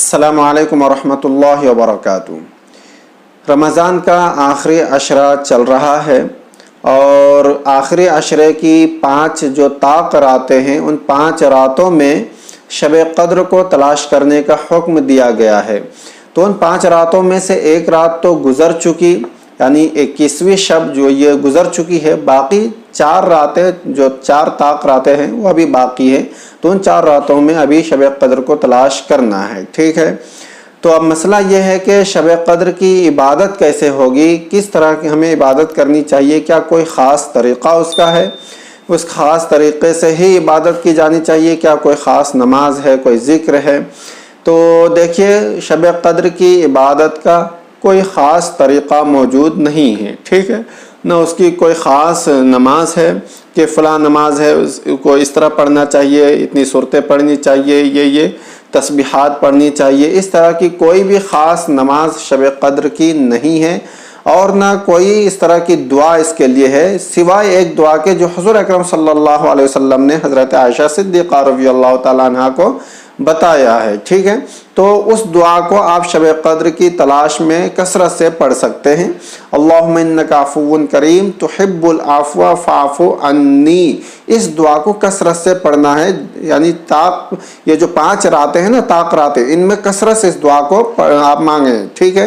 अस्सलामु अलैकुम वरहमतुल्लाहि वबरकातुहू। रमज़ान का आखिरी अशरा चल रहा है और आखिरी अशरे की 5 जो ताक़ रातें हैं, उन 5 रातों में शब क़द्र को तलाश करने का हुक्म दिया गया है। तो उन 5 रातों में से एक रात तो गुज़र चुकी, यानी 21वीं शब जो ये गुज़र चुकी है। बाकी 4 रातें जो 4 ताक़ रातें हैं वो अभी बाकी है। तो उन 4 रातों में अभी शब क़द्र को तलाश करना है, ठीक है। तो अब मसला ये है कि शब क़द्र की इबादत कैसे होगी, किस तरह की हमें इबादत करनी चाहिए, क्या कोई ख़ास तरीक़ा उसका है, उस ख़ास तरीक़े से ही इबादत की जानी चाहिए, क्या कोई ख़ास नमाज है, कोई ज़िक्र है। तो देखिए, शब क़द्र की इबादत का कोई ख़ास तरीक़ा मौजूद नहीं है, ठीक है। न उसकी कोई ख़ास नमाज है कि फ़लाँ नमाज है उसको इस तरह पढ़ना चाहिए, इतनी सूरतें पढ़नी चाहिए, ये तस्बीहात पढ़नी चाहिए। इस तरह की कोई भी ख़ास नमाज शब क़द्र की नहीं है और ना कोई इस तरह की दुआ इसके लिए है, सिवाय एक दुआ के जो हुज़ूर अकरम सल्लल्लाहु अलैहि वसल्लम ने हज़रत आयशा सिद्दीक़ा रज़ियल्लाहु तआला अन्हा को बताया है, ठीक है। तो उस दुआ को आप शब क़द्र की तलाश में कसरत से पढ़ सकते हैं। अल्लाहुम्मा इन्नका अफ़ुव्वुन करीम तुहिब्बुल अफ़्व फ़अफ़ु अन्नी। इस दुआ को कसरत से पढ़ना है, यानी ताक़ ये जो 5 रातें हैं ना, ताक़ रातें, इनमें कसरत से इस दुआ को आप मांगें, ठीक है।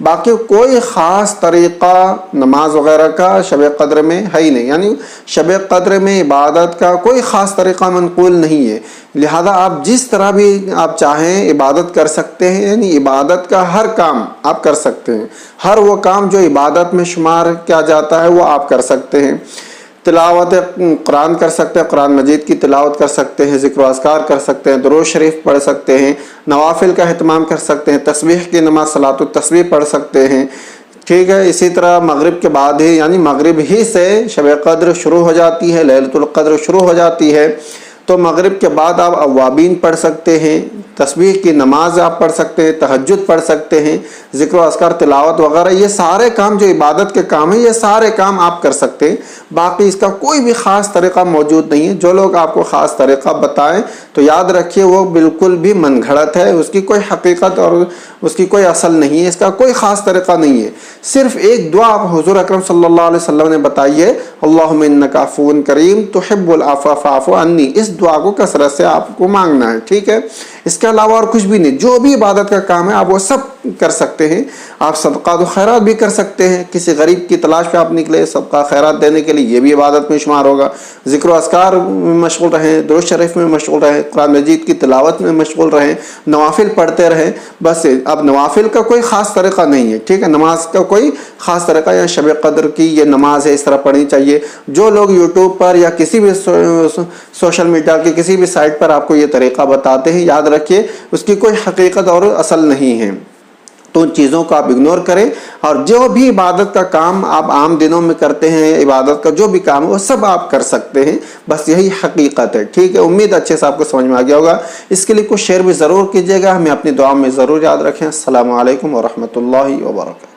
बाकी कोई ख़ास तरीक़ा नमाज वग़ैरह का शब क़द्र में है ही नहीं, यानी शब क़द्र में इबादत का कोई ख़ास तरीक़ा मनक़ूल नहीं है। लिहाजा आप जिस तरह भी आप चाहें इबादत कर सकते हैं, यानी इबादत का हर काम आप कर सकते हैं। हर वो काम जो इबादत में शुमार किया जाता है वो आप कर सकते हैं। तिलावत कुरान कर सकते हैं, कुरान मजीद की तिलावत कर सकते हैं, ज़िक्र व अस्कार कर सकते हैं, दुरूद शरीफ पढ़ सकते हैं, नवाफिल का एहतमाम कर सकते हैं, तस्बीह की नमाज सलातुत तस्बीह पढ़ सकते हैं, ठीक है। इसी तरह मगरिब के बाद ही, यानी मगरिब ही से शब क़द्र शुरू हो जाती है, लैलतुल क़द्र शुरू हो जाती है। तो मगरिब के बाद आप अव्वाबीन पढ़ सकते हैं, तस्बीह की नमाज आप पढ़ सकते हैं, तहज्जुद पढ़ सकते हैं, ज़िक्र अस्कार तिलावत वगैरह, ये सारे काम जो इबादत के काम हैं, ये सारे काम आप कर सकते हैं। बाकी इसका कोई भी ख़ास तरीक़ा मौजूद नहीं है। जो लोग आपको ख़ास तरीक़ा बताएं तो याद रखिए वो बिल्कुल भी मनगढ़ंत है, उसकी कोई हकीकत और उसकी कोई असल नहीं है, इसका कोई ख़ास तरीक़ा नहीं है। सिर्फ़ एक दुआ आप हुज़ूर अकरम सल्लल्लाहु अलैहि वसल्लम ने बताई है, अल्लाहुम्मा इन्नका अफ़ुव्वुन करीम तुहिब्बुल अफ़्व फ़अफ़ु अन्नी। इस दुआ को कसरत से आपको मांगना है, ठीक है। इसके अलावा और कुछ भी नहीं। जो भी इबादत का काम है आप वो सब कर सकते हैं। आप सदका व खैरात भी कर सकते हैं, किसी गरीब की तलाश पे आप निकले सदका खैरात देने के लिए, ये भी इबादत में शुमार होगा। ज़िक्र अस्कार में मशगूल रहें, दुरूद शरीफ में मशगूल रहें, कुरान मजीद की तिलावत में मशगूल रहें, नवाफिल पढ़ते रहें, बस। अब नवाफिल का कोई ख़ास तरीक़ा नहीं है, ठीक है। नमाज का कोई ख़ास तरीक़ा या शब क़द्र की ये नमाज है इस तरह पढ़नी चाहिए। जो लोग यूट्यूब पर या किसी भी सोशल मीडिया की किसी भी साइट पर आपको ये तरीक़ा बताते हैं, याद रखिए उसकी कोई हकीकत और असल नहीं है। तो उन चीज़ों को आप इग्नोर करें और जो भी इबादत का काम आप आम दिनों में करते हैं, इबादत का जो भी काम है वो सब आप कर सकते हैं। बस यही हकीकत है, ठीक है। उम्मीद अच्छे से आपको समझ में आ गया होगा। इसके लिए कुछ शेयर भी ज़रूर कीजिएगा, हमें अपनी दुआ में ज़रूर याद रखें। अस्सलामु अलैकुम वरहमतुल्लाहि वबरकातुहू।